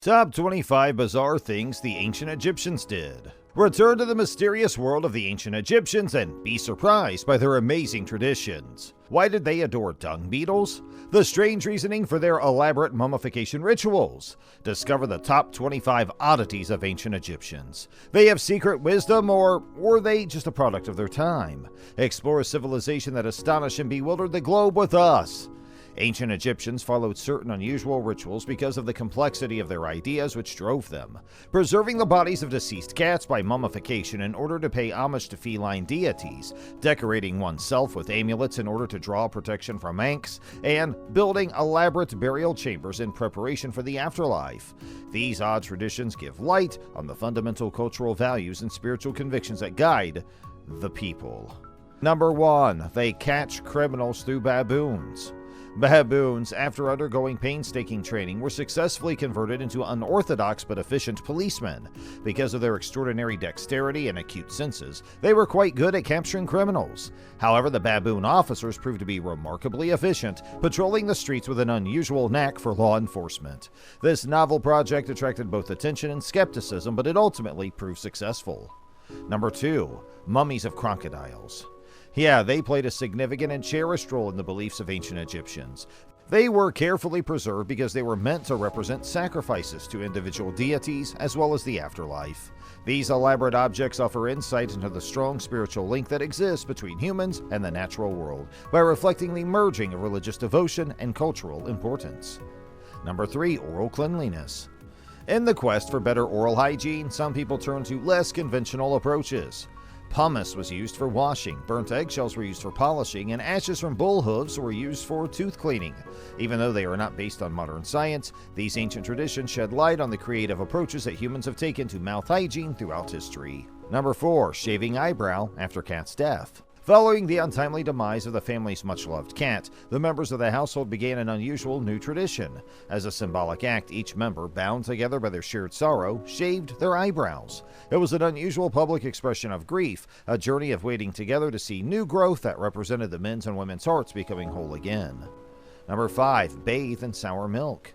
Top 25 Bizarre Things the Ancient Egyptians Did. Return to the mysterious world of the ancient Egyptians and be surprised by their amazing traditions. Why did they adore dung beetles? The strange reasoning for their elaborate mummification rituals. Discover the top 25 oddities of ancient Egyptians. They have secret wisdom, or were they just a product of their time? Explore a civilization that astonished and bewildered the globe with us. Ancient Egyptians followed certain unusual rituals because of the complexity of their ideas which drove them. Preserving the bodies of deceased cats by mummification in order to pay homage to feline deities, decorating oneself with amulets in order to draw protection from Manx, and building elaborate burial chambers in preparation for the afterlife. These odd traditions give light on the fundamental cultural values and spiritual convictions that guide the people. Number 1. They catch criminals through baboons. Baboons, after undergoing painstaking training, were successfully converted into unorthodox but efficient policemen. Because of their extraordinary dexterity and acute senses, they were quite good at capturing criminals. However, the baboon officers proved to be remarkably efficient, patrolling the streets with an unusual knack for law enforcement. This novel project attracted both attention and skepticism, but it ultimately proved successful. Number 2. Mummies of crocodiles. Yeah, they played a significant and cherished role in the beliefs of ancient Egyptians. They were carefully preserved because they were meant to represent sacrifices to individual deities as well as the afterlife. These elaborate objects offer insight into the strong spiritual link that exists between humans and the natural world by reflecting the merging of religious devotion and cultural importance. Number 3. Oral cleanliness. In the quest for better oral hygiene, some people turn to less conventional approaches. Pumice was used for washing, burnt eggshells were used for polishing, and ashes from bull hooves were used for tooth cleaning. Even though they are not based on modern science, these ancient traditions shed light on the creative approaches that humans have taken to mouth hygiene throughout history. Number 4. Shaving eyebrow after cat's death. Following the untimely demise of the family's much-loved cat, the members of the household began an unusual new tradition. As a symbolic act, each member, bound together by their shared sorrow, shaved their eyebrows. It was an unusual public expression of grief, a journey of waiting together to see new growth that represented the men's and women's hearts becoming whole again. Number 5. Bathe in sour milk.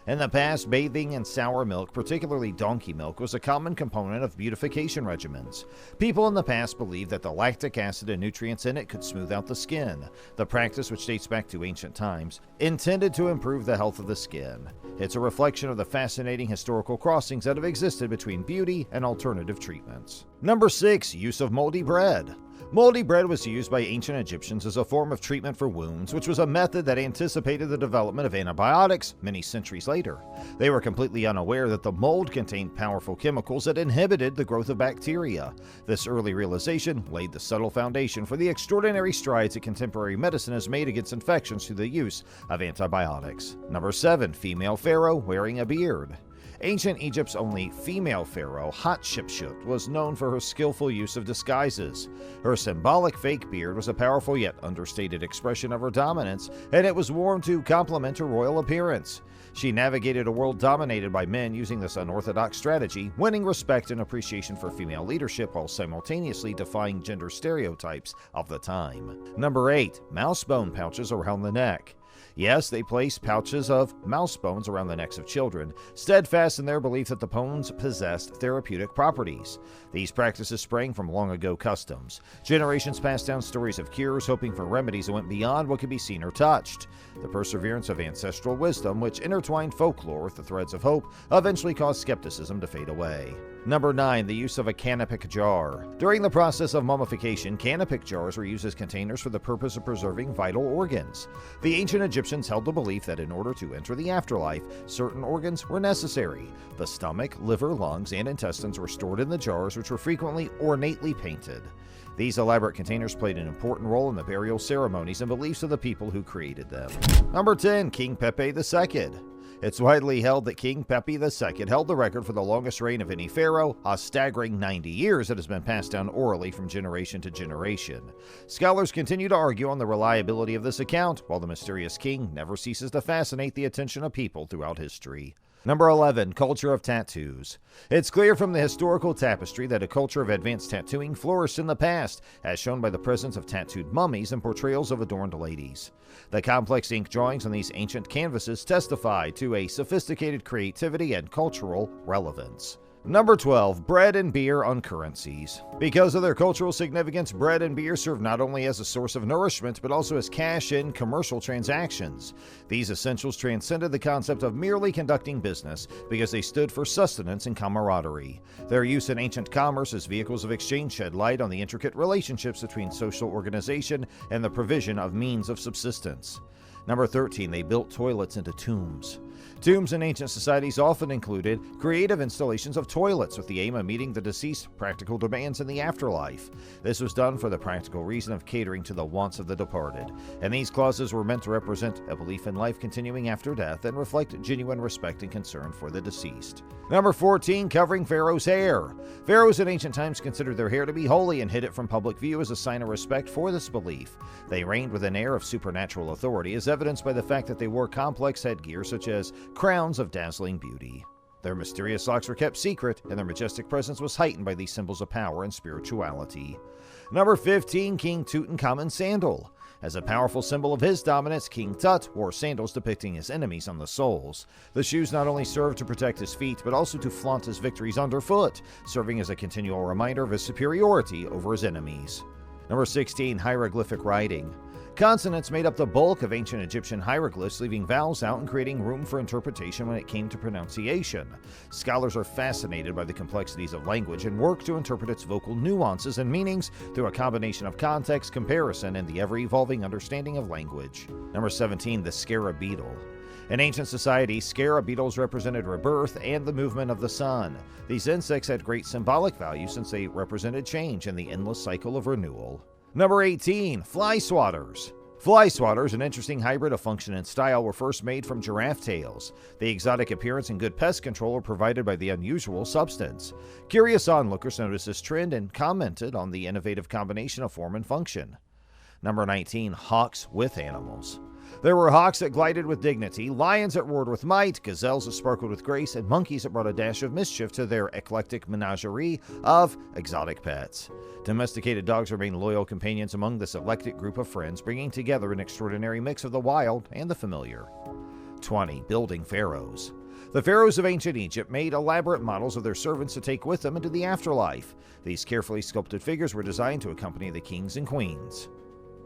In the past, bathing in sour milk, particularly donkey milk, was a common component of beautification regimens. People in the past believed that the lactic acid and nutrients in it could smooth out the skin. The practice, which dates back to ancient times, intended to improve the health of the skin. It's a reflection of the fascinating historical crossings that have existed between beauty and alternative treatments. Number 6. Use of moldy bread. Moldy bread was used by ancient Egyptians as a form of treatment for wounds, which was a method that anticipated the development of antibiotics many centuries later. They were completely unaware that the mold contained powerful chemicals that inhibited the growth of bacteria. This early realization laid the subtle foundation for the extraordinary strides that contemporary medicine has made against infections through the use of antibiotics. Number 7. Female pharaoh wearing a beard. Ancient Egypt's only female pharaoh, Hatshepsut, was known for her skillful use of disguises. Her symbolic fake beard was a powerful yet understated expression of her dominance, and it was worn to complement her royal appearance. She navigated a world dominated by men using this unorthodox strategy, winning respect and appreciation for female leadership while simultaneously defying gender stereotypes of the time. Number 8. Mouse bone pouches around the neck. Yes, they placed pouches of mouse bones around the necks of children, steadfast in their belief that the bones possessed therapeutic properties. These practices sprang from long ago customs. Generations passed down stories of cures, hoping for remedies that went beyond what could be seen or touched. The perseverance of ancestral wisdom, which intertwined folklore with the threads of hope, eventually caused skepticism to fade away. Number 9. The use of a canopic jar. During the process of mummification, canopic jars were used as containers for the purpose of preserving vital organs. The ancient Egyptians held the belief that in order to enter the afterlife, certain organs were necessary. The stomach, liver, lungs, and intestines were stored in the jars, which were frequently ornately painted. These elaborate containers played an important role in the burial ceremonies and beliefs of the people who created them. Number 10. King Pepe II. It's widely held that King Pepe II held the record for the longest reign of any pharaoh, a staggering 90 years that has been passed down orally from generation to generation. Scholars continue to argue on the reliability of this account, while the mysterious king never ceases to fascinate the attention of people throughout history. Number 11. Culture of tattoos. It's clear from the historical tapestry that a culture of advanced tattooing flourished in the past, as shown by the presence of tattooed mummies and portrayals of adorned ladies. The complex ink drawings on these ancient canvases testify to a sophisticated creativity and cultural relevance. Number 12. Bread and beer on currencies. Because of their cultural significance, bread and beer serve not only as a source of nourishment, but also as cash-in commercial transactions. These essentials transcended the concept of merely conducting business because they stood for sustenance and camaraderie. Their use in ancient commerce as vehicles of exchange shed light on the intricate relationships between social organization and the provision of means of subsistence. Number 13. They built toilets into tombs. Tombs in ancient societies often included creative installations of toilets with the aim of meeting the deceased's practical demands in the afterlife. This was done for the practical reason of catering to the wants of the departed, and these clauses were meant to represent a belief in life continuing after death and reflect genuine respect and concern for the deceased. Number 14. Covering pharaoh's hair. Pharaohs in ancient times considered their hair to be holy and hid it from public view as a sign of respect for this belief. They reigned with an air of supernatural authority, as evidenced by the fact that they wore complex headgear such as crowns of dazzling beauty. Their mysterious locks were kept secret, and their majestic presence was heightened by these symbols of power and spirituality. Number 15. King Tutankhamun's sandal. As a powerful symbol of his dominance, King Tut wore sandals depicting his enemies on the soles. The shoes not only served to protect his feet, but also to flaunt his victories underfoot, serving as a continual reminder of his superiority over his enemies. Number 16. Hieroglyphic writing. Consonants made up the bulk of ancient Egyptian hieroglyphs, leaving vowels out and creating room for interpretation when it came to pronunciation. Scholars are fascinated by the complexities of language and work to interpret its vocal nuances and meanings through a combination of context, comparison, and the ever-evolving understanding of language. Number 17. The scarab beetle. In ancient society, scarab beetles represented rebirth and the movement of the sun. These insects had great symbolic value since they represented change and the endless cycle of renewal. Number 18. Fly swatters. Fly swatters, an interesting hybrid of function and style, were first made from giraffe tails. The exotic appearance and good pest control are provided by the unusual substance. Curious onlookers noticed this trend and commented on the innovative combination of form and function. Number 19. Hawks with animals. There were hawks that glided with dignity, lions that roared with might, gazelles that sparkled with grace, and monkeys that brought a dash of mischief to their eclectic menagerie of exotic pets. Domesticated dogs remain loyal companions among this eclectic group of friends, bringing together an extraordinary mix of the wild and the familiar. 20. Building pharaohs. The pharaohs of ancient Egypt made elaborate models of their servants to take with them into the afterlife. These carefully sculpted figures were designed to accompany the kings and queens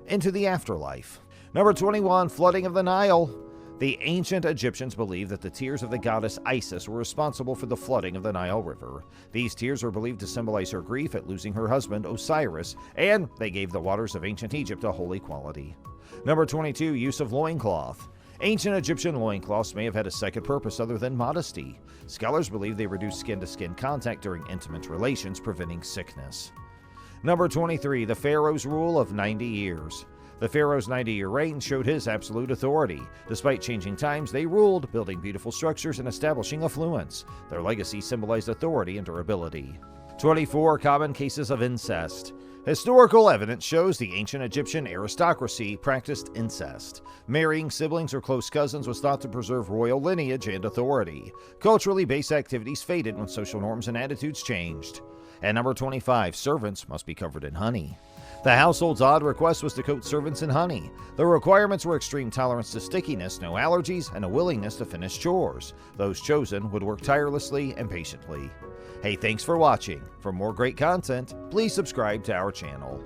into the afterlife. Number 21. Flooding of the Nile. The ancient Egyptians believed that the tears of the goddess Isis were responsible for the flooding of the Nile River. These tears were believed to symbolize her grief at losing her husband Osiris, and they gave the waters of ancient Egypt a holy quality. Number 22. Use of loincloth. Ancient Egyptian loincloths may have had a second purpose other than modesty. Scholars believe they reduced skin-to-skin contact during intimate relations, preventing sickness. Number 23. The Pharaoh's rule of 90 years. The Pharaoh's 90-year reign showed his absolute authority. Despite changing times, they ruled, building beautiful structures and establishing affluence. Their legacy symbolized authority and durability. 24. Common cases of incest. Historical evidence shows the ancient Egyptian aristocracy practiced incest. Marrying siblings or close cousins was thought to preserve royal lineage and authority. Culturally based activities faded when social norms and attitudes changed. And number 25. Servants must be covered in honey. The household's odd request was to coat servants in honey. The requirements were extreme tolerance to stickiness, no allergies, and a willingness to finish chores. Those chosen would work tirelessly and patiently. Hey, thanks for watching. For more great content, please subscribe to our channel.